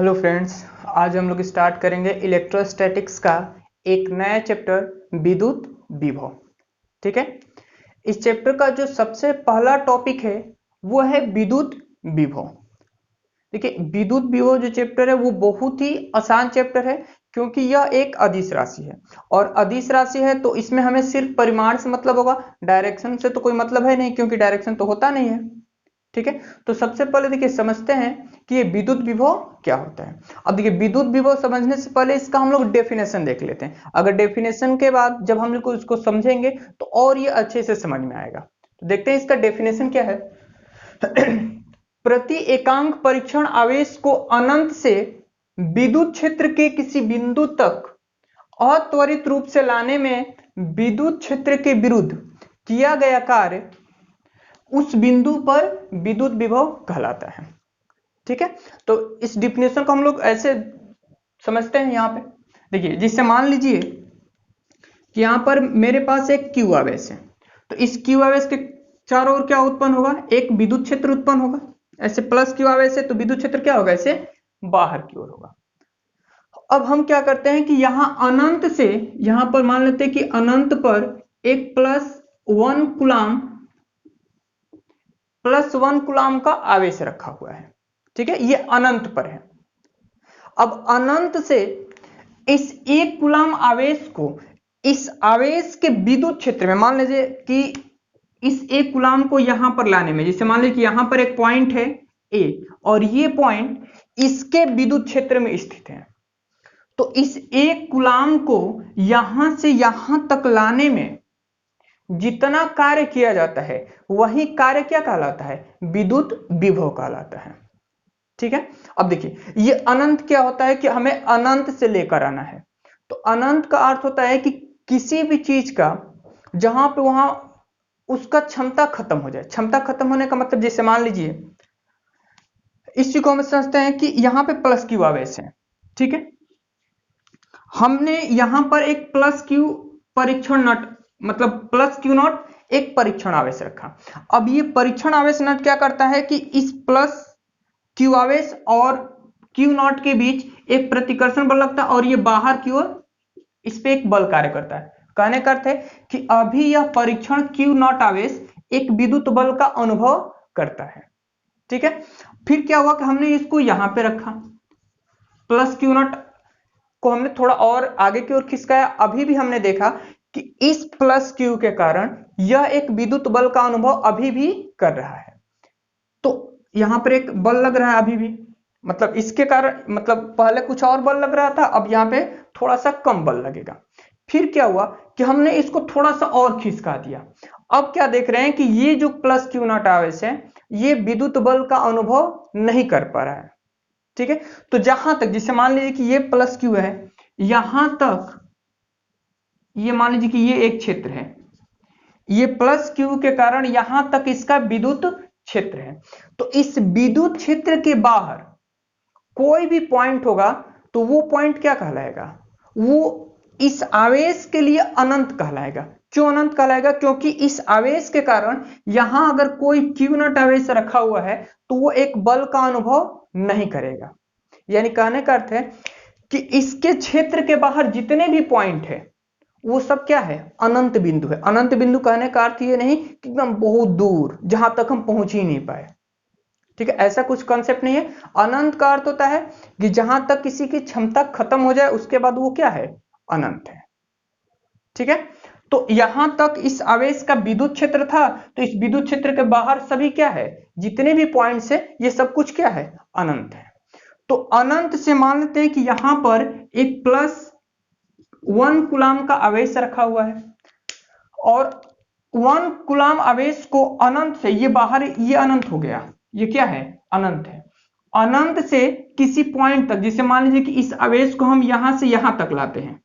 Hello friends, आज हम लोग स्टार्ट करेंगे इलेक्ट्रोस्टैटिक्स का एक नया चैप्टर विद्युत विभव। ठीक है। इस चैप्टर का जो सबसे पहला टॉपिक है वो है विद्युत विभव। देखिए, विद्युत विभव जो चैप्टर है वो बहुत ही आसान चैप्टर है, क्योंकि यह एक अदिश राशि है और अदिश राशि है तो इसमें हमें सिर्फ परिमाण से मतलब होगा, डायरेक्शन से तो कोई मतलब है नहीं, क्योंकि डायरेक्शन तो होता नहीं है। ठीक है। तो सबसे पहले देखिए समझते हैं कि ये विद्युत विभव क्या होता है। अब देखिए, विद्युत विभव समझने से पहले इसका हम लोग डेफिनेशन देख लेते हैं। अगर डेफिनेशन के बाद जब हम लोग इसको समझेंगे तो और ये अच्छे से समझ में आएगा। तो देखते हैं इसका डेफिनेशन क्या है। प्रति एकांक परीक्षण आवेश को अनंत से विद्युत क्षेत्र के किसी बिंदु तक अत्वरित रूप से लाने में विद्युत क्षेत्र के विरुद्ध किया गया कार्य उस बिंदु पर विद्युत विभव कहलाता है। ठीक है। तो इस डिफिनेशन को हम लोग ऐसे समझते हैं। यहां पे देखिए, जिससे मान लीजिए कि यहां पर मेरे पास एक क्यू आवेश है, तो इस क्यू आवेश के चारों ओर क्या उत्पन्न होगा, एक विद्युत क्षेत्र उत्पन्न होगा। ऐसे प्लस क्यू आवेश है तो विद्युत क्षेत्र क्या होगा, ऐसे बाहर की ओर होगा। अब हम क्या करते हैं कि यहां अनंत से, यहां पर मान लेते हैं कि अनंत पर एक +1 कूलाम का आवेश रखा हुआ है। ठीक है, ये अनंत पर है। अब अनंत से इस 1 कूलाम आवेश को इस आवेश के विद्युत क्षेत्र में, मान लीजिए कि इस 1 कूलाम को यहां पर लाने में, जैसे मान लीजिए कि यहां पर एक पॉइंट है ए और ये पॉइंट इसके विद्युत क्षेत्र में स्थित है, तो इस 1 कूलाम को यहां से यहां तक लाने में जितना कार्य किया जाता है वही कार्य क्या कहलाता है, विद्युत विभव कहलाता है। ठीक है। अब देखिए, ये अनंत क्या होता है कि हमें अनंत से लेकर आना है। तो अनंत का अर्थ होता है कि किसी भी चीज का जहां पे वहां उसका क्षमता खत्म हो जाए। क्षमता खत्म होने का मतलब, जैसे मान लीजिए इस चीज को हम समझते हैं कि यहां पे प्लस क्यू आवेश है। ठीक है। हमने यहां पर एक प्लस क्यू परीक्षण नट, मतलब प्लस क्यू नॉट एक परीक्षण आवेश रखा। अब ये परीक्षण आवेश नट क्या करता है कि इस प्लस क्यू आवेश और क्यू नॉट के बीच एक प्रतिकर्षण बल लगता है और ये बाहर की ओर इस पे एक बल कार्य करता है। कहने का अर्थ है कि अभी यह परीक्षण क्यू नॉट आवेश एक विद्युत बल का अनुभव करता है। ठीक है। फिर क्या हुआ कि हमने इसको यहां पे रखा, प्लस क्यू नॉट को हमने थोड़ा और आगे की ओर खिसकाया। अभी भी हमने देखा कि इस प्लस क्यू के कारण यह एक विद्युत बल का अनुभव अभी भी कर रहा है। तो यहां पर एक बल लग रहा है अभी भी, मतलब इसके कारण, मतलब पहले कुछ और बल लग रहा था, अब यहां पे थोड़ा सा कम बल लगेगा। फिर क्या हुआ कि हमने इसको थोड़ा सा और खिसका दिया। अब क्या देख रहे हैं कि ये जो प्लस क्यू नॉट आवेश है ये विद्युत बल का अनुभव नहीं कर पा रहा है। ठीक है। तो जहां तक, जैसे मान लीजिए कि ये प्लस क्यू है, यहां तक ये मान लीजिए कि ये एक क्षेत्र है, ये प्लस क्यू के कारण यहां तक इसका विद्युत क्षेत्र है। तो इस विद्युत क्षेत्र के बाहर कोई भी पॉइंट होगा तो वो पॉइंट क्या कहलाएगा, वो इस आवेश के लिए अनंत कहलाएगा। क्यों अनंत कहलाएगा, क्योंकि इस आवेश के कारण यहां अगर कोई क्यू नॉट आवेश रखा हुआ है तो वो एक बल का अनुभव नहीं करेगा। यानी कहने का अर्थ है कि इसके क्षेत्र के बाहर जितने भी पॉइंट है वो सब क्या है, अनंत बिंदु है। अनंत बिंदु कहने का अर्थ ये नहीं कि एकदम बहुत दूर जहां तक हम पहुंच ही नहीं पाए। ठीक है, ऐसा कुछ कॉन्सेप्ट नहीं है। अनंत का अर्थ होता है कि जहां तक किसी की क्षमता खत्म हो जाए उसके बाद वो क्या है, अनंत है। ठीक है। तो यहां तक इस आवेश का विद्युत क्षेत्र था, तो इस विद्युत क्षेत्र के बाहर सभी क्या है, जितने भी पॉइंट्स है ये सब कुछ क्या है, अनंत है। तो अनंत से मान लेते हैं कि यहां पर एक +1 कूलाम का आवेश रखा हुआ है और 1 कूलाम आवेश को अनंत से, ये बाहर, ये अनंत हो गया, ये क्या है, अनंत है। अनंत से किसी पॉइंट तक, जैसे मान लीजिए कि इस आवेश को हम यहां से यहां तक लाते हैं,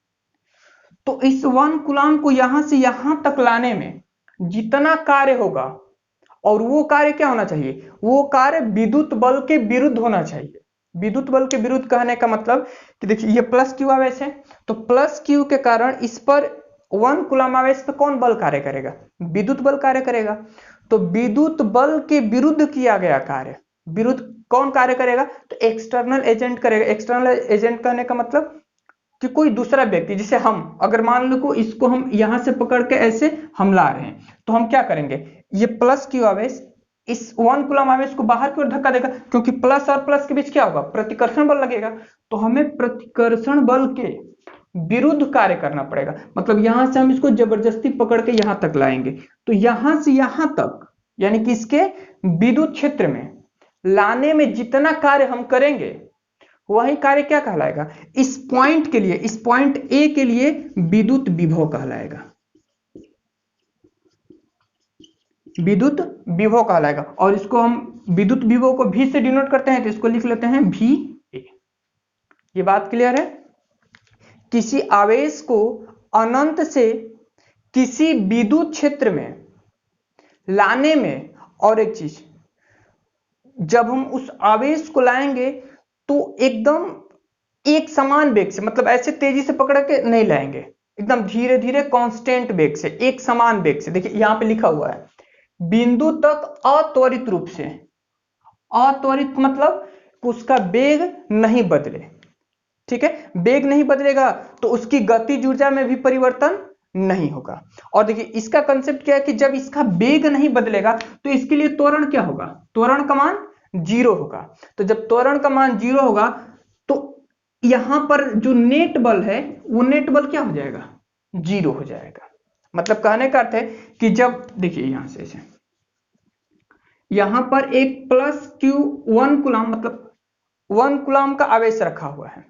तो इस 1 कूलाम को यहां से यहां तक लाने में जितना कार्य होगा, और वो कार्य क्या होना चाहिए, वो कार्य विद्युत बल के विरुद्ध होना चाहिए। विद्युत बल के विरुद्ध कहने का मतलब कि देखिए ये प्लस क्यू आवेश है, तो प्लस क्यू के कारण इस पर 1 कूलाम आवेश पे कौन बल कार्य करेगा, विद्युत बल कार्य करेगा। तो विद्युत बल के विरुद्ध किया गया कार्य विरुद्ध कौन कार्य करेगा? तो एक्सटर्नल एजेंट करेगा। एक्सटर्नल एजेंट कहने का मतलब कि कोई दूसरा व्यक्ति, जिसे हम अगर मान लो को इसको हम यहां से पकड़ के ऐसे हम ला रहे हैं, तो हम क्या करेंगे, ये प्लस क्यू आवेश इस 1 कूलम आवेश को बाहर की ओर धक्का देगा, क्योंकि प्लस और प्लस के बीच क्या होगा, प्रतिकर्षण बल लगेगा। तो हमें प्रतिकर्षण बल के विरुद्ध कार्य करना पड़ेगा। मतलब यहां से हम इसको जबरदस्ती पकड़ के यहां तक लाएंगे, तो यहां से यहां तक यानी कि इसके विद्युत क्षेत्र में लाने में जितना कार्य हम करेंगे वही कार्य क्या कहलाएगा, इस पॉइंट के लिए, इस पॉइंट ए के लिए विद्युत विभव कहलाएगा। विद्युत विभव कहलाएगा। और इसको हम विद्युत विभव को भी से डिनोट करते हैं, तो इसको लिख लेते हैं भी ए। ये बात क्लियर है? किसी आवेश को अनंत से किसी विद्युत क्षेत्र में लाने में, और एक चीज, जब हम उस आवेश को लाएंगे तो एकदम एक समान वेग से, मतलब ऐसे तेजी से पकड़ के नहीं लाएंगे, एकदम धीरे धीरे कांस्टेंट वेग से, एक समान वेग से। देखिए यहां पे लिखा हुआ है बिंदु तक अत्वरित रूप से। अत्वरित मतलब उसका वेग नहीं बदले, ठीक है, वेग नहीं बदलेगा तो उसकी गतिज ऊर्जा में भी परिवर्तन नहीं होगा। और देखिए इसका कंसेप्ट क्या है कि जब इसका वेग नहीं बदलेगा तो इसके लिए त्वरण क्या होगा, त्वरण का मान 0 होगा। तो जब त्वरण का मान 0 होगा तो यहां पर जो नेट बल है वो नेट बल क्या हो जाएगा, 0 हो जाएगा। मतलब कहने का अर्थ है कि जब देखिए यहां से ऐसे यहां पर एक प्लस क्यू 1 कूलम, मतलब 1 कूलम का आवेश रखा हुआ है,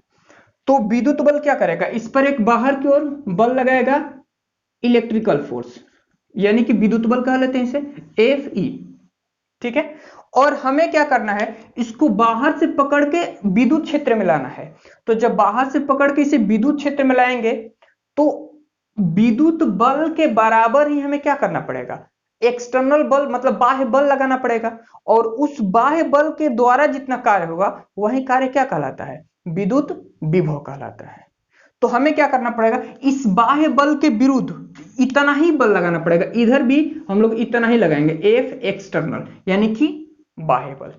तो विद्युत बल क्या करेगा, इस पर एक बाहर की ओर बल लगाएगा, इलेक्ट्रिकल फोर्स, यानी कि विद्युत बल कह लेते हैं इसे Fe, ठीक है। और हमें क्या करना है, इसको बाहर से पकड़ के विद्युत क्षेत्र में लाना है। तो जब बाहर से पकड़ के इसे विद्युत क्षेत्र में लाएंगे तो विद्युत बल के बराबर ही हमें क्या करना पड़ेगा, एक्सटर्नल बल मतलब बाह्य बल लगाना पड़ेगा। और उस बाह्य बल के द्वारा जितना कार्य होगा वही कार्य क्या कहलाता है, विद्युत विभव कहलाता है। तो हमें क्या करना पड़ेगा, इस बाह्य बल के विरुद्ध इतना ही बल लगाना पड़ेगा। इधर भी हम लोग इतना ही लगाएंगे, एफ एक्सटर्नल यानी कि बाह्य बल।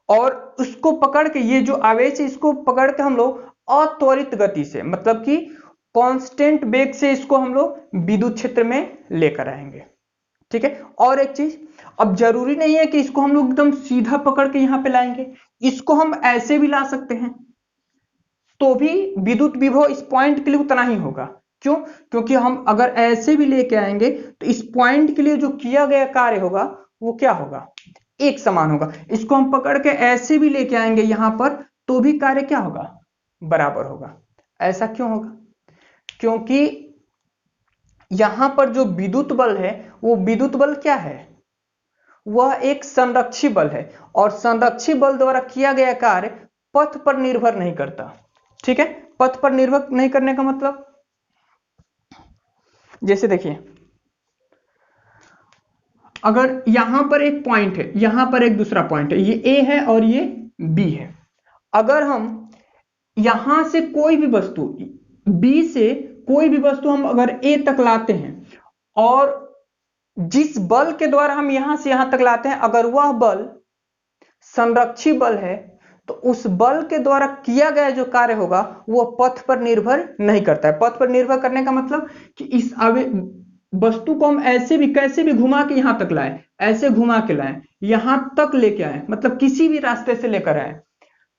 और उसको पकड़ के, ये जो आवेश है इसको पकड़ के हम लोग अत्वरित गति से, मतलब कि कांस्टेंट वेग से इसको हम लोग विद्युत क्षेत्र में लेकर आएंगे, ठीक है। और एक चीज, अब जरूरी नहीं है कि इसको हम लोग एकदम सीधा पकड़ के यहां पे लाएंगे, इसको हम ऐसे भी ला सकते हैं, तो भी विद्युत विभव इस पॉइंट के लिए उतना ही होगा। क्यों? क्योंकि हम अगर ऐसे भी लेके आएंगे तो इस पॉइंट के लिए जो किया गया कार्य होगा वो क्या होगा, एक समान होगा। इसको हम पकड़ के ऐसे भी लेके आएंगे यहां पर, तो भी कार्य क्या होगा, बराबर होगा। ऐसा क्यों होगा? क्योंकि यहां पर जो विद्युत बल है वो विद्युत बल क्या है, वह एक संरक्षी बल है। और संरक्षी बल द्वारा किया गया कार्य पथ पर निर्भर नहीं करता, ठीक है। पथ पर निर्भर नहीं करने का मतलब, जैसे देखिए अगर यहां पर एक पॉइंट है, यहां पर एक दूसरा पॉइंट है, ये ए है और ये बी है। अगर हम यहां से कोई भी वस्तु, बी से कोई भी वस्तु हम अगर ए तक लाते हैं, और जिस बल के द्वारा हम यहां से यहां तक लाते हैं अगर वह बल संरक्षी बल है, तो उस बल के द्वारा किया गया जो कार्य होगा वह पथ पर निर्भर नहीं करता है। पथ पर निर्भर करने का मतलब कि इस वस्तु को हम ऐसे भी कैसे भी घुमा के यहां तक लाए, ऐसे घुमा के लाए, यहां तक लेके आए, मतलब किसी भी रास्ते से लेकर आए,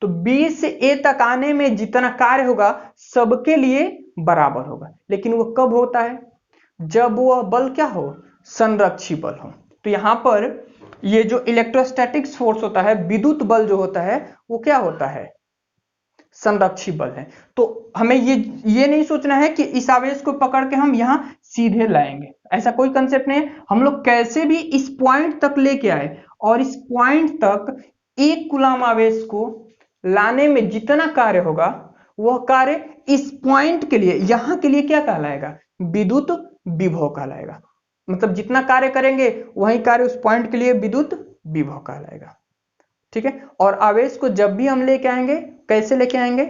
तो बी से ए तक आने में जितना कार्य होगा सबके लिए बराबर होगा। लेकिन वो कब होता है, जब वह बल क्या हो, संरक्षी बल हो। तो यहां पर ये जो इलेक्ट्रोस्टैटिक्स फोर्स होता है, विद्युत बल जो होता है वो क्या होता है, संरक्षी बल है। तो हमें ये नहीं सोचना है कि इस आवेश को पकड़ के हम यहां सीधे लाएंगे, ऐसा कोई कंसेप्ट नहीं है। हम लोग कैसे भी इस पॉइंट तक लेके आए, और इस पॉइंट तक एक कूलम आवेश को लाने में जितना कार्य होगा वह कार्य इस पॉइंट के लिए, यहां के लिए क्या कहलाएगा, विद्युत विभव कहलाएगा। मतलब जितना कार्य करेंगे वही कार्य उस पॉइंट के लिए विद्युत विभव कहलाएगा, ठीक है। और आवेश को जब भी हम लेके आएंगे कैसे लेके आएंगे,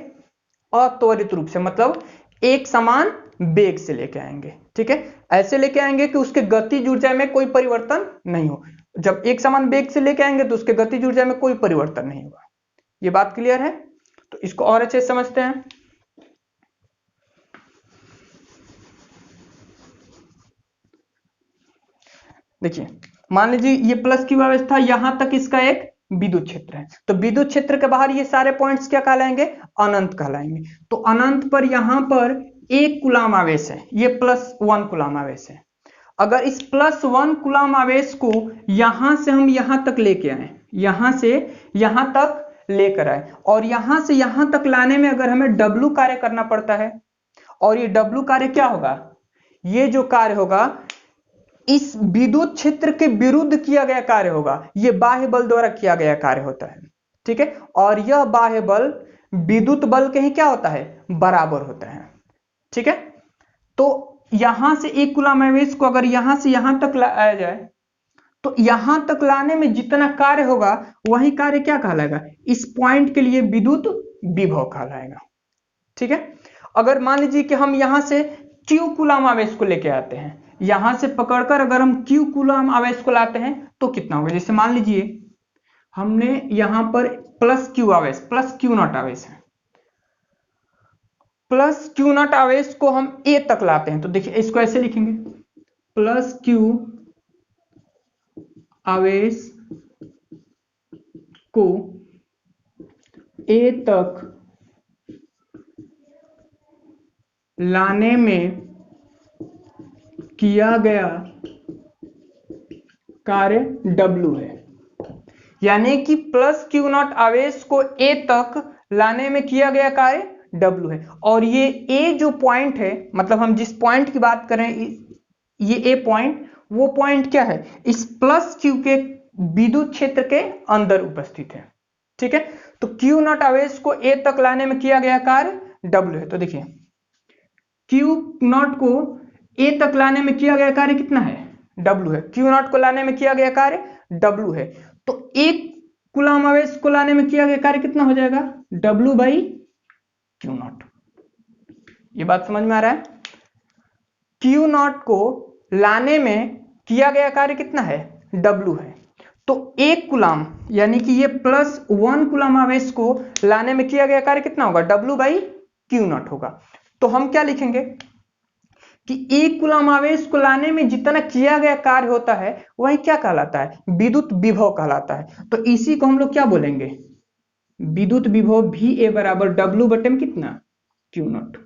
अत्वरित रूप से, मतलब एक समान वेग से लेके आएंगे, ठीक है। ऐसे लेके आएंगे कि उसके गतिज ऊर्जा में कोई परिवर्तन नहीं हो। जब एक समान वेग से लेके आएंगे तो उसके गतिज ऊर्जा में कोई परिवर्तन नहीं होगा। ये बात क्लियर है? तो इसको और अच्छे से समझते हैं। देखिए, मान लीजिए ये प्लस की अवस्था, यहां तक इसका एक विद्युत क्षेत्र है, तो विद्युत क्षेत्र के बाहर ये सारे पॉइंट्स क्या कहलाएंगे? अनंत कहलाएंगे। तो अनंत पर यहां पर 1 कूलाम आवेश है, ये +1 कूलाम आवेश है। अगर इस +1 कूलाम आवेश को यहां से हम यहां तक लेके आए, यहां से यहां तक लेकर आए, और यहां से यहां तक लाने में अगर हमें W कार्य करना पड़ता है, और ये W कार्य क्या होगा? ये जो कार्य होगा इस विद्युत क्षेत्र के विरुद्ध किया गया कार्य होगा, यह बाह्य बल द्वारा किया गया कार्य होता है। ठीक है, और यह बाह्य बल विद्युत बल के ही क्या होता है? बराबर होता है। ठीक है, तो यहां से 1 कूलाम आवेश को अगर यहां से यहां तक लाया जाए, तो यहां तक लाने में जितना कार्य होगा वही कार्य क्या कहलाएगा? इस पॉइंट के लिए विद्युत विभव कहलाएगा। ठीक है, अगर मान लीजिए कि हम यहां से Q कूलाम आवेश को लेके आते हैं, यहां से पकड़कर अगर हम Q कूलाम आवेश को लाते हैं तो कितना होगा? जैसे मान लीजिए हमने यहां पर +Q आवेश, +Q0 आवेश है, +Q0 आवेश को हम A तक लाते हैं, तो देखिए इसको ऐसे लिखेंगे, +Q आवेश को A तक लाने में किया गया कार्य W है। यानी कि +Q0 आवेश को A तक लाने में किया गया कार्य W है। और ये A जो पॉइंट है, मतलब हम जिस पॉइंट की बात करें, ये A पॉइंट, वो पॉइंट क्या है? इस +Q के विद्युत क्षेत्र के अंदर उपस्थित है। ठीक है, तो Q0 आवेश को A तक लाने में किया गया कार्य W है। तो देखिए Q0 को A तक लाने में किया गया कार्य कितना है? W है। Q0 को लाने में किया गया कार्य W है, तो 1 कूलाम आवेश को लाने में किया गया कार्य कितना हो जाएगा? W/Q0। ये बात समझ में आ रहा है? Q0 को लाने में किया गया कार्य कितना है? W है। तो 1 कूलाम, यानी कि ये +1 कूलाम आवेश को लाने में किया गया कार्य कितना होगा? W/Q0 होगा। तो हम क्या लिखेंगे कि 1 कूलाम आवेश को लाने में जितना किया गया कार्य होता है वही क्या कहलाता है? विद्युत विभव कहलाता है। तो इसी को हम लोग क्या बोलेंगे? विद्युत विभव VA बराबर W बटे में कितना? Q0।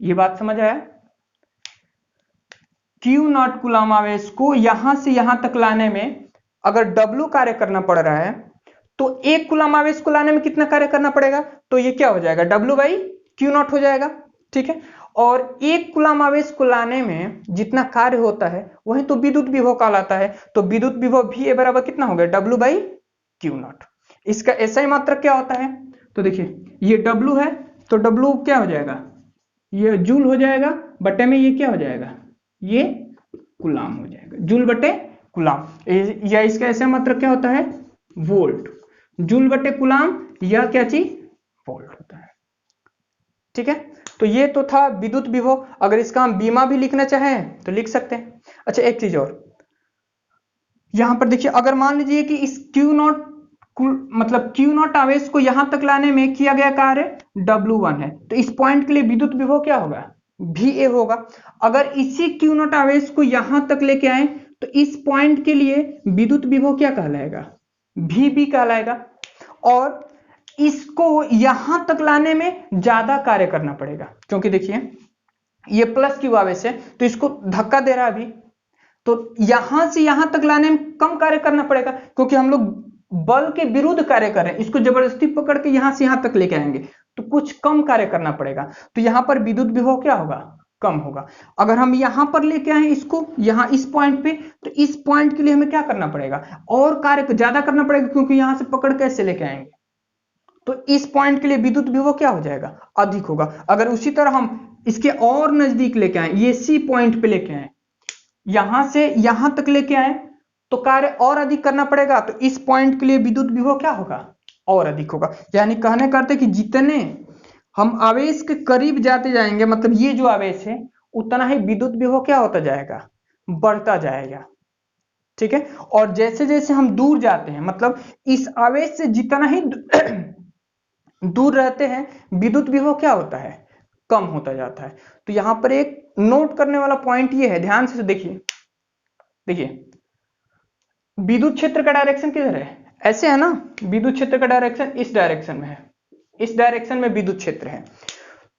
ये बात समझ आया? Q0 कूलाम आवेश को यहां से यहां तक लाने में अगर W कार्य करना पड़ रहा है, तो 1 कूलाम आवेश को लाने में कितना कार्य करना पड़ेगा? तो ये क्या हो जाएगा? W/Q0 हो जाएगा। ठीक है, और 1 कूलाम आवेश को लाने में जितना कार्य होता है वही तो विद्युत विभव कहलाता है। तो विद्युत विभव VA बराबर कितना हो गया? W/Q0। इसका SI मात्रक क्या होता है? तो देखिए ये W है, तो W क्या हो जाएगा? ये जूल हो जाएगा, बटे में ये क्या हो जाएगा? ये कूलाम हो जाएगा, जूल बटे कूलाम। या इसका SI मात्रक क्या होता है? वोल्ट। जूल बटे कूलाम या क्या चीज? वोल्ट होता है। ठीक है, तो ये तो था विद्युत विभव। अगर इसका हम बीमा भी लिखना चाहें तो लिख सकते हैं। अच्छा, एक चीज और यहां पर देखिए, अगर मान लीजिए कि इस Q0 मतलब Q0 आवेश को यहां तक लाने में किया गया कार्य W1 है, तो इस पॉइंट के लिए विद्युत विभव क्या होगा? VA होगा। अगर इसी Q0 आवेश को यहां तक लेके आए तो इस पॉइंट के लिए विद्युत विभव क्या कहलाएगा? VB कहलाएगा। और इसको यहां तक लाने में ज्यादा कार्य करना पड़ेगा, क्योंकि देखिए ये +Q आवेश है तो इसको धक्का दे रहा है अभी, तो यहां से यहां तक लाने में कम कार्य करना पड़ेगा, क्योंकि हम लोग बल के विरुद्ध कार्य कर रहे हैं। इसको जबरदस्ती पकड़ के यहां से यहां तक लेके आएंगे तो कुछ कम कार्य करना पड़ेगा, तो यहां पर विद्युत विभव क्या होगा? कम होगा। अगर हम यहां पर लेके आए इसको, यहां इस पॉइंट पे, तो इस पॉइंट के लिए हमें क्या करना पड़ेगा? और कार्य ज्यादा करना पड़ेगा, क्योंकि यहां से पकड़ कैसे लेके आएंगे, तो इस पॉइंट के लिए विद्युत विभव क्या हो जाएगा? अधिक होगा। अगर उसी तरह हम इसके और नजदीक लेके आए, ये C पॉइंट पे लेके आए, यहां से यहां तक लेके आए, तो कार्य और अधिक करना पड़ेगा, तो इस पॉइंट के लिए विद्युत विभव क्या होगा? और अधिक होगा। यानी कहने करते कि जितने हम आवेश के करीब जाते जाएंगे, मतलब ये जो आवेश है, उतना ही विद्युत विभव क्या होता जाएगा? बढ़ता जाएगा। ठीक है। और जैसे जैसे हम दूर जाते हैं, मतलब इस आवेश से जितना ही दूर रहते हैं, विद्युत विभव क्या होता है, कम होता जाता है। तो यहां पर एक नोट करने वाला पॉइंट ये है, ध्यान से देखिए, देखिए विद्युत क्षेत्र का डायरेक्शन किधर है, ऐसे है ना, विद्युत क्षेत्र का डायरेक्शन इस डायरेक्शन में है, इस डायरेक्शन में विद्युत क्षेत्र है।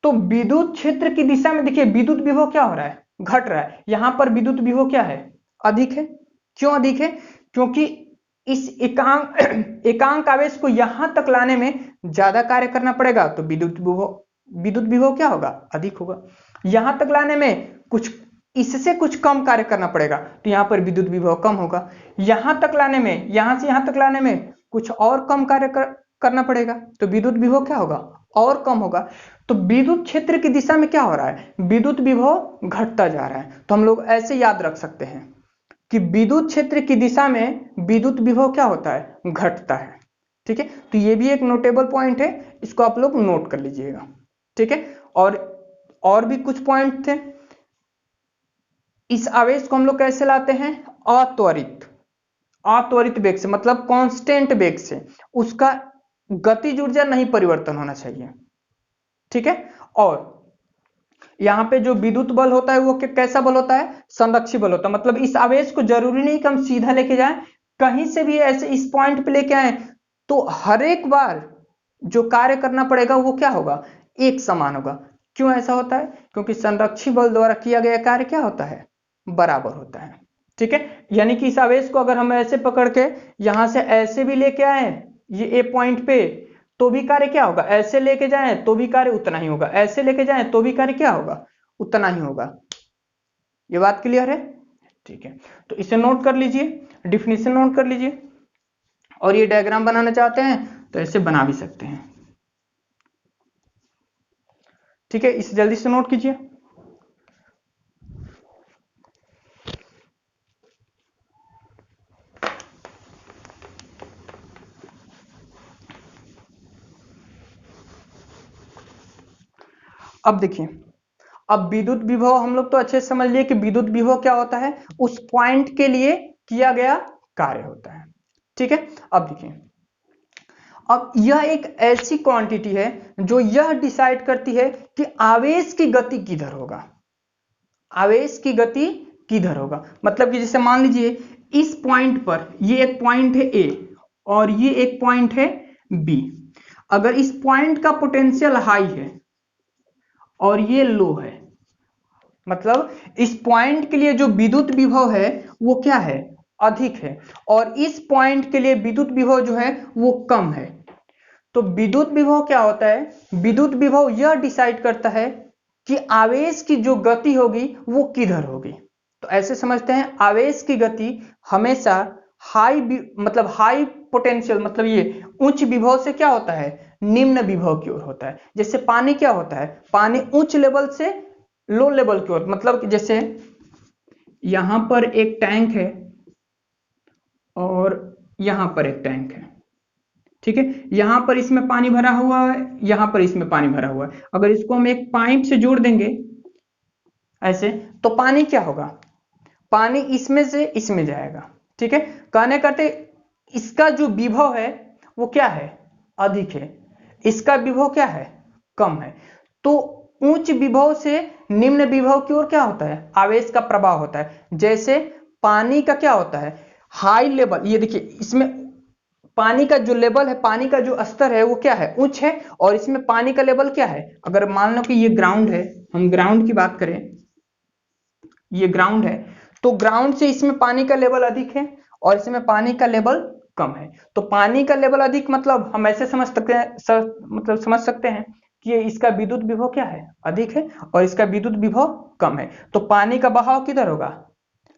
तो विद्युत क्षेत्र की दिशा में देखिए विद्युत विभव क्या हो रहा है, घट रहा है। यहां पर विद्युत विभव क्या है, अधिक है। क्यों अधिक है, क्योंकि इस एकांक आवेश को यहां तक लाने में ज्यादा कार्य करना पड़ेगा, तो विद्युत विभव क्या होगा, अधिक होगा। यहां तक लाने में कुछ इससे कुछ कम कार्य करना पड़ेगा, तो यहां पर विद्युत विभव कम होगा। यहां तक लाने में, यहां से यहां तक लाने में कुछ और कम कार्य करना पड़ेगा, तो विद्युत विभव क्या होगा, और कम होगा। तो विद्युत क्षेत्र की दिशा में क्या हो रहा है, विद्युत विभव घटता जा रहा है। तो हम लोग ऐसे याद रख सकते हैं कि विद्युत क्षेत्र की दिशा में विद्युत विभव क्या होता है, घटता है। ठीक है, तो ये भी एक नोटेबल पॉइंट है, इसको आप लोग नोट कर लीजिएगा। ठीक है, और भी कुछ पॉइंट थे। इस आवेश को हम लोग कैसे लाते हैं, अत्वरित, अत्वरित वेग से, मतलब कांस्टेंट वेग से, उसका गतिज ऊर्जा नहीं परिवर्तन होना चाहिए। ठीक है, और यहां पे जो विद्युत बल होता है वो कैसा बल होता है, संरक्षी बल होता है। मतलब इस आवेश को जरूरी नहीं कि हम सीधा लेके जाएं, कहीं से भी ऐसे इस पॉइंट पे लेके आए तो हर एक बार जो कार्य करना पड़ेगा वो क्या होगा, एक समान होगा। क्यों ऐसा होता है, क्योंकि संरक्षी बल द्वारा किया गया कार्य क्या होता है, बराबर होता है। ठीक है, यानी कि इस आवेश को अगर हम ऐसे पकड़ के यहां से ऐसे भी लेके आए ये ए पॉइंट पे, तो भी कार्य क्या होगा, ऐसे लेके जाएं तो भी कार्य उतना ही होगा, ऐसे लेके जाएं तो भी कार्य क्या होगा, उतना ही होगा। ये बात क्लियर है। ठीक है, तो इसे नोट कर लीजिए, डिफिनीशन नोट कर लीजिए, और ये डायग्राम बनाना चाहते हैं तो ऐसे बना भी सकते हैं। ठीक है, इसे जल्दी से नोट कीजिए। अब देखिए, अब विद्युत विभव हम लोग तो अच्छे से समझ लिए कि विद्युत विभव क्या होता है, उस पॉइंट के लिए किया गया कार्य होता है। ठीक है, अब देखिए, अब यह एक ऐसी क्वांटिटी है जो यह डिसाइड करती है कि आवेश की गति किधर होगा, आवेश की गति किधर होगा। मतलब कि जैसे मान लीजिए इस पॉइंट पर, ये एक पॉइंट है ए और ये एक पॉइंट है बी। अगर इस पॉइंट का पोटेंशियल हाई है और ये लो है, मतलब इस पॉइंट के लिए जो विद्युत विभव है वो क्या है, अधिक है, और इस पॉइंट के लिए विद्युत विभव जो है वो कम है। तो विद्युत विभव क्या होता है, विद्युत विभव यह डिसाइड करता है कि आवेश की जो गति होगी वो किधर होगी। तो ऐसे समझते हैं आवेश की गति हमेशा हाई, मतलब हाई पोटेंशियल, मतलब ये उच्च विभव से क्या होता है, निम्न विभव की ओर होता है। जैसे पानी क्या होता है, पानी उच्च लेवल से लो लेवल की ओर, मतलब जैसे यहां पर एक टैंक है और यहां पर एक टैंक है। ठीक है, यहां पर इसमें पानी भरा हुआ है, यहां पर इसमें पानी भरा हुआ है। अगर इसको हम एक पाइप से जोड़ देंगे ऐसे, तो पानी क्या होगा, पानी इसमें से इसमें जाएगा। ठीक है, कहने करते इसका जो विभव है वो क्या है, अधिक है, इसका विभव क्या है, कम है। तो उच्च विभव से निम्न विभव की ओर क्या होता है, आवेश का प्रवाह होता है। जैसे पानी का क्या होता है, हाई लेवल, ये देखिए इसमें पानी का जो लेवल है, पानी का जो स्तर है वो क्या है, उच्च है, और इसमें पानी का लेवल क्या है, अगर मान लो कि ये ग्राउंड है, हम ग्राउंड की बात करें, ये ग्राउंड है, तो ग्राउंड से इसमें पानी का लेवल अधिक है और इसमें पानी का लेवल कम है। तो पानी का लेवल अधिक, मतलब हम ऐसे समझ सकते हैं, मतलब समझ सकते हैं कि इसका विद्युत विभव क्या है, अधिक है, और इसका विद्युत विभव कम है। तो पानी का बहाव किधर होगा,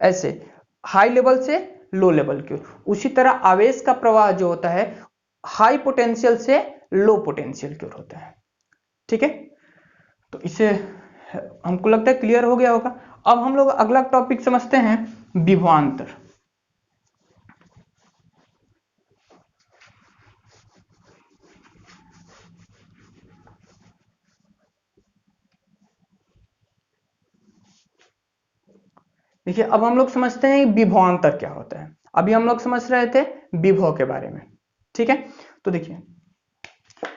ऐसे हाई लेवल से लो लेवल की ओर। उसी तरह आवेश का प्रवाह जो होता है हाई पोटेंशियल से लो पोटेंशियल की ओर होता है। ठीक है, तो इसे हमको लगता है क्लियर हो गया होगा। अब हम लोग अगला टॉपिक समझते हैं, विभवांतर। देखिए अब हम लोग समझते हैं विभवांतर क्या होता है। अभी हम लोग समझ रहे थे विभव के बारे में, ठीक है। तो देखिए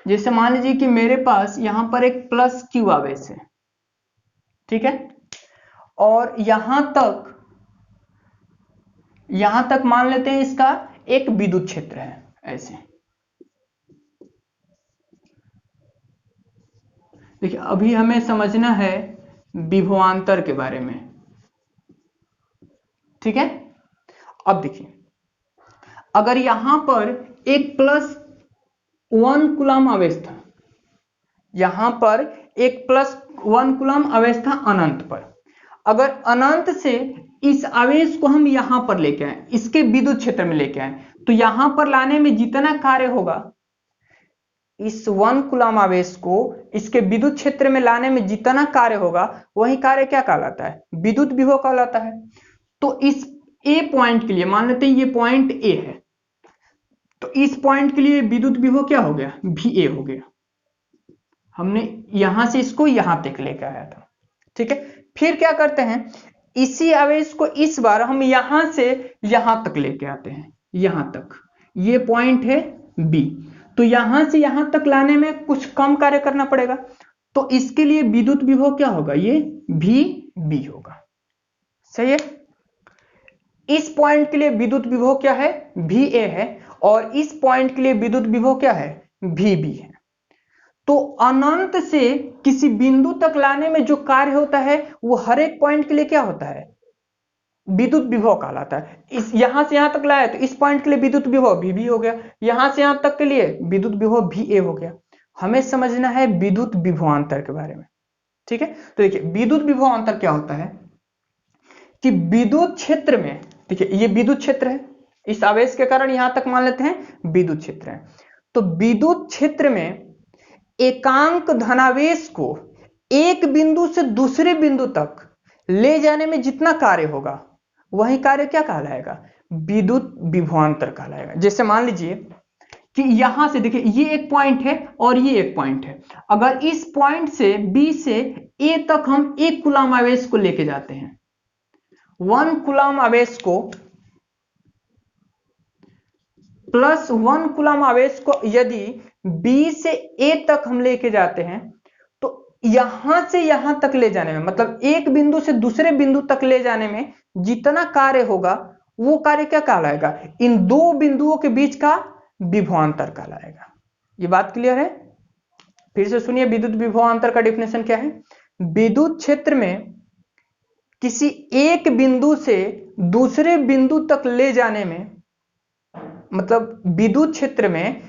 जैसे मान लीजिए कि मेरे पास यहां पर एक प्लस क्यू आवेश है, ठीक है, और यहां तक मान लेते हैं इसका एक विद्युत क्षेत्र है ऐसे। देखिए अभी हमें समझना है विभवांतर के बारे में, ठीक है। अब देखिए अगर यहां पर एक +1 कूलम आवेश था, यहां पर एक +1 कूलम आवेश था अनंत पर, अगर अनंत से इस आवेश को हम यहां पर लेके आए, इसके विद्युत क्षेत्र में लेके आए, तो यहां पर लाने में जितना कार्य होगा, इस 1 कूलम आवेश को इसके विद्युत क्षेत्र में लाने में जितना कार्य होगा, वही कार्य क्या कहलाता है? विद्युत विभव कहलाता है। तो इस ए पॉइंट के लिए मान लेते हैं ये पॉइंट ए है, तो इस पॉइंट के लिए विद्युत विभव क्या हो गया? VA हो गया। हमने यहां से इसको यहां तक लेकर आया था, ठीक है। फिर क्या करते हैं, इसी आवेश को इस बार हम यहां से यहां तक लेके आते हैं, यहां तक, ये पॉइंट है B, तो यहां से यहां तक लाने में कुछ कम कार्य करना पड़ेगा, तो इसके लिए विद्युत विभव क्या होगा? ये VB होगा, सही है। इस पॉइंट के लिए विद्युत विभव क्या है? VA है, और इस पॉइंट के लिए विद्युत विभव क्या है? VB है। तो अनंत से किसी बिंदु तक लाने में जो कार्य होता है वो हर एक पॉइंट के लिए क्या होता है? विद्युत विभव कहलाता है। इस यहां से यहां तक लाया तो इस पॉइंट के लिए विद्युत विभव VB हो गया, यहां से यहां तक के लिए विद्युत विभव VA हो गया। हमें समझना है विद्युत विभवांतर के बारे में, ठीक है। तो देखिए विद्युत विभवांतर क्या होता है कि विद्युत क्षेत्र में, देखिए ये विद्युत क्षेत्र है, इस आवेश के कारण यहां तक मान लेते हैं विद्युत क्षेत्र है, तो विद्युत क्षेत्र में एकांक धनावेश को एक बिंदु से दूसरे बिंदु तक ले जाने में जितना कार्य होगा, वही कार्य क्या कहलाएगा? विद्युत विभवांतर कहलाएगा। जैसे मान लीजिए कि यहां से देखिए ये एक पॉइंट है और ये एक पॉइंट है, अगर इस पॉइंट से B से A तक हम 1 कूलम आवेश को लेके जाते हैं, 1 कूलम आवेश को +1 कूलम आवेश को यदि B से A तक हम लेके जाते हैं, तो यहां से यहां तक ले जाने में, मतलब एक बिंदु से दूसरे बिंदु तक ले जाने में जितना कार्य होगा, वो कार्य क्या कहलाएगा? इन दो बिंदुओं के बीच का विभवांतर कहलाएगा। ये बात क्लियर है? फिर से सुनिए विद्युत विभवांतर का डेफिनेशन क्या है। विद्युत क्षेत्र में किसी एक बिंदु से दूसरे बिंदु तक ले जाने में, मतलब विद्युत क्षेत्र में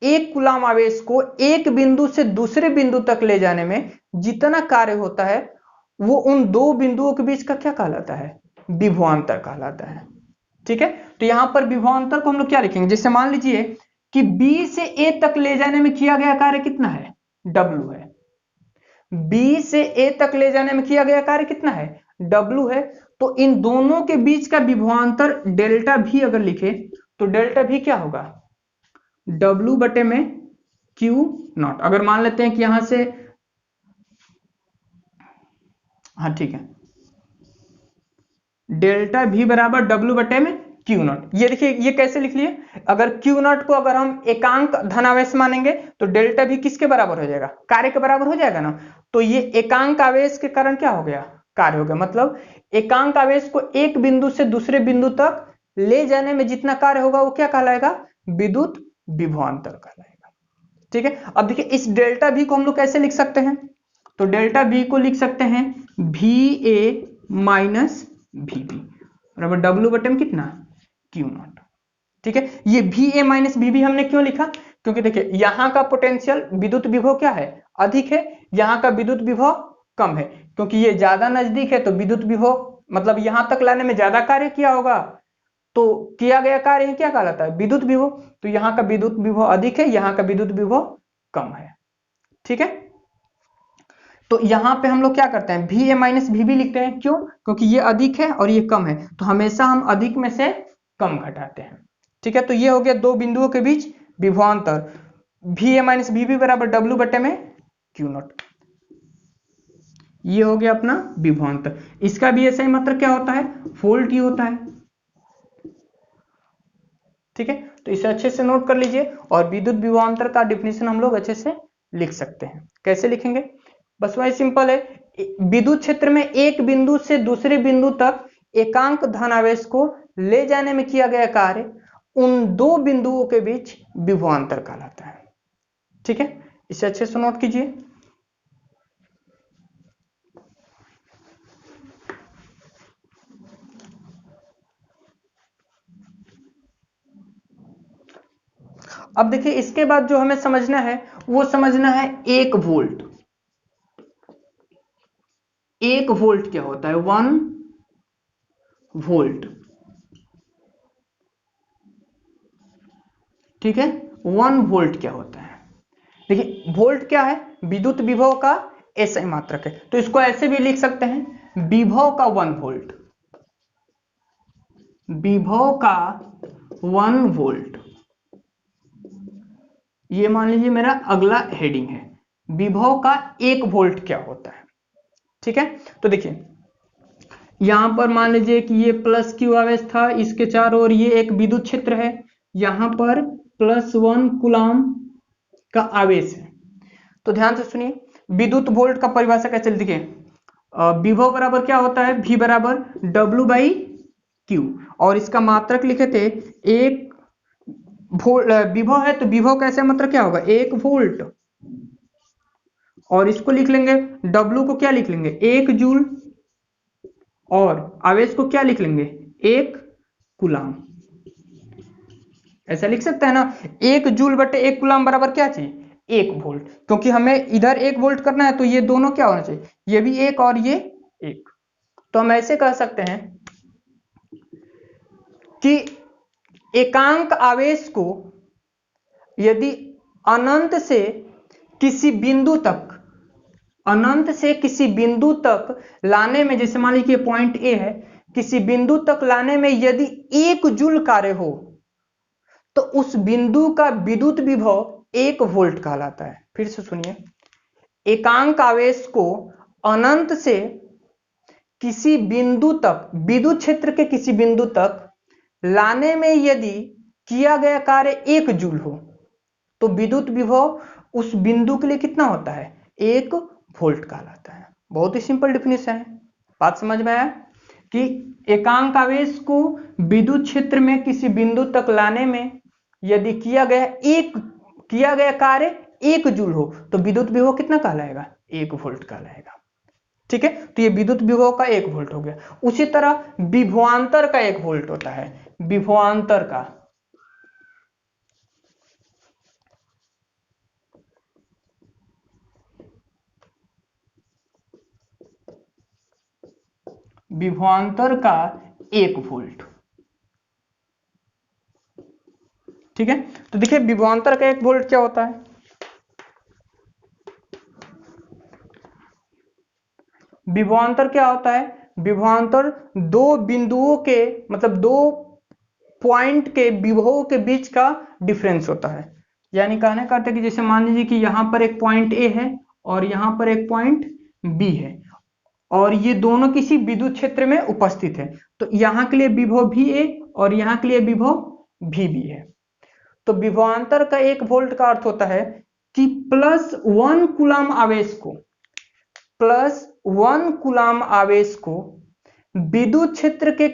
एक कूलम आवेश को एक बिंदु से दूसरे बिंदु तक ले जाने में जितना कार्य होता है, वो उन दो बिंदुओं के बीच का क्या कहलाता है? विभवांतर कहलाता है, ठीक है। तो यहां पर विभवांतर को हम लोग क्या लिखेंगे? जैसे मान लीजिए कि B से A तक ले जाने में किया गया कार्य कितना है? W है। B से A तक ले जाने में किया गया कार्य कितना है? W है। तो इन दोनों के बीच का विभवांतर डेल्टा V अगर लिखे तो डेल्टा V क्या होगा? W बटे में Q0। अगर मान लेते हैं कि यहां से, हाँ ठीक है, डेल्टा V बराबर W बटे में Q0। ये देखिए ये कैसे लिख लिए, अगर Q0 को अगर हम एकांक धनावेश मानेंगे तो डेल्टा V किसके बराबर हो जाएगा? कार्य के बराबर हो जाएगा ना। तो ये एकांक आवेश के कारण क्या हो गया? कार्य हो गया। मतलब एकांक आवेश को एक बिंदु से दूसरे बिंदु तक ले जाने में जितना कार्य होगा वो क्या कहलाएगा? विद्युत विभवांतर कहलाएगा, ठीक है। अब देखिए इस डेल्टा V को हम लोग कैसे लिख सकते हैं? तो डेल्टा V को लिख सकते हैं VA माइनस VB बराबर W बटे में कितना? Q0, ठीक है। ये VA माइनस VB हमने क्यों लिखा? क्योंकि देखिए यहां का पोटेंशियल विद्युत विभव क्या है? अधिक है, यहां का विद्युत विभव कम है। क्योंकि ये ज्यादा नजदीक है तो विद्युत विभव, मतलब यहां तक लाने में ज्यादा कार्य किया होगा, तो किया गया कार्य क्या कहलाता है? विद्युत विभव। तो यहां का विद्युत विभव अधिक है, यहां का विद्युत विभव कम है, ठीक है। तो यहां पे हम लोग क्या करते हैं? VA माइनस VB लिखते हैं। क्यों? क्योंकि ये अधिक है और ये कम है, तो हमेशा हम अधिक में से कम घटाते हैं, ठीक है। तो ये हो गया दो बिंदुओं के बीच विभवांतर, VA माइनस VB बराबर W बटे में Q0। ये हो गया अपना विभवांतर। इसका भी ऐसा ही मतलब क्या होता है, वोल्ट ही होता है। ठीक है, तो इसे अच्छे से नोट कर लीजिए। और विद्युत विभवांतर का डिफिनेशन हम लोग अच्छे से लिख सकते हैं। कैसे लिखेंगे, बस वही सिंपल है। विद्युत क्षेत्र में एक बिंदु से दूसरे बिंदु तक एकांक धनावेश को ले जाने में किया गया कार्य उन दो बिंदुओं के बीच विभवांतर कहलाता है। ठीक है, इसे अच्छे से नोट कीजिए। अब देखिए, इसके बाद जो हमें समझना है वो समझना है 1 वोल्ट। 1 वोल्ट क्या होता है, 1 वोल्ट। ठीक है, 1 वोल्ट क्या होता है। देखिए, वोल्ट क्या है, विद्युत विभव का एसआई मात्रक है। तो इसको ऐसे भी लिख सकते हैं, विभव का 1 वोल्ट। विभव का 1 वोल्ट, ये मान लीजिए मेरा अगला हेडिंग है। विभव का 1 वोल्ट क्या होता है। ठीक है, तो देखिए यहां पर मान लीजिए कि ये प्लस क्यू आवेश था, इसके चारों ओर ये एक विद्युत क्षेत्र है, यहां पर +1 कूलाम का आवेश है। तो ध्यान से सुनिए, विद्युत वोल्ट का परिभाषा कैसे लिखें। विभव बराबर क्या होता है, V बराबर W/Q, और इसका मात्रक लिखे थे 1 वोल्ट। विभव है तो विभव कैसे मात्रक क्या होगा, 1 वोल्ट। और इसको लिख लेंगे, W को क्या लिख लेंगे, 1 जूल, और आवेश को क्या लिख लेंगे, 1 कूलाम। ऐसा लिख सकते हैं ना, 1 जूल बटे 1 कूलाम बराबर क्या चाहिए, 1 वोल्ट। क्योंकि हमें इधर 1 वोल्ट करना है तो ये दोनों क्या होना चाहिए, ये भी 1 और ये 1। तो हम ऐसे कह सकते हैं कि एकांक आवेश को यदि अनंत से किसी बिंदु तक, अनंत से किसी बिंदु तक लाने में, जैसे मान लीजिए पॉइंट ए है, किसी बिंदु तक लाने में यदि 1 जूल कार्य हो तो उस बिंदु का विद्युत विभव 1 वोल्ट कहलाता है। फिर से सुनिए, एकांक आवेश को अनंत से किसी बिंदु तक, विद्युत क्षेत्र के किसी बिंदु तक लाने में यदि किया गया कार्य 1 जूल हो तो विद्युत विभव उस बिंदु के लिए कितना होता है, 1 वोल्ट कहलाता है। बहुत ही सिंपल डेफिनेशन है। बात समझ में आया कि एकांक आवेश को विद्युत क्षेत्र में किसी बिंदु तक लाने में यदि किया गया कार्य 1 जूल हो तो विद्युत विभव कितना कहलाएगा, 1 वोल्ट कहलाएगा। ठीक है, तो ये विद्युत विभव का 1 वोल्ट हो गया। उसी तरह विभवांतर का 1 वोल्ट होता है। विभवांतर का, विभवांतर का 1 वोल्ट। ठीक है, तो देखिए विभवांतर का 1 वोल्ट क्या होता है। विभवांतर क्या होता है, विभवांतर दो बिंदुओं के, मतलब दो पॉइंट के विभवों के बीच का डिफरेंस होता है। यानी कहने का अर्थ है कि जैसे मान लीजिए कि यहां पर एक पॉइंट ए है और यहां पर एक पॉइंट बी है, और ये दोनों किसी विद्युत क्षेत्र में उपस्थित है, तो यहां के लिए विभव भी ए और यहां के लिए विभव भी बी है। तो विभवांतर का 1 वोल्ट का अर्थ होता है कि +1 कूलाम आवेश को, +1 कूलाम आवेश को विद्युत क्षेत्र के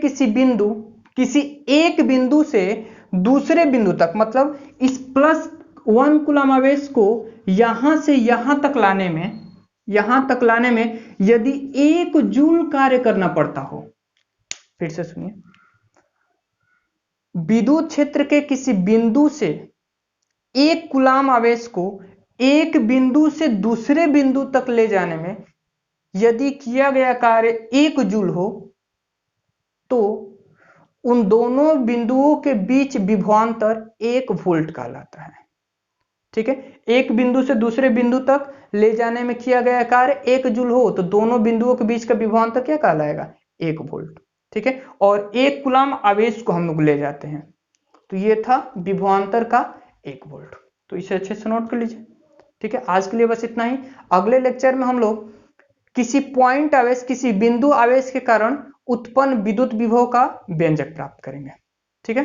किसी एक बिंदु से दूसरे बिंदु तक, मतलब इस +1 कूलाम आवेश को यहां से यहां तक लाने में यदि 1 जूल कार्य करना पड़ता हो। फिर से सुनिए, विद्युत क्षेत्र के किसी बिंदु से 1 कूलाम आवेश को एक बिंदु से दूसरे बिंदु तक ले जाने में यदि किया गया कार्य 1 जूल हो तो उन दोनों बिंदुओं के बीच विभवांतर 1 वोल्ट कहलाता है। ठीक है, एक बिंदु से दूसरे बिंदु तक ले जाने में किया गया कार्य 1 जूल हो तो दोनों बिंदुओं के बीच का विभवांतर क्या कहलाएगा, 1 वोल्ट। ठीक है, और 1 कूलाम आवेश को हम लोग ले जाते हैं, तो ये था विभवांतर का 1 वोल्ट। तो इसे अच्छे से नोट कर लीजिए। ठीक है, आज के लिए बस इतना ही। अगले लेक्चर में हम लोग किसी पॉइंट आवेश, किसी बिंदु आवेश के कारण उत्पन्न विद्युत विभव का व्यंजक प्राप्त करेंगे। ठीक है,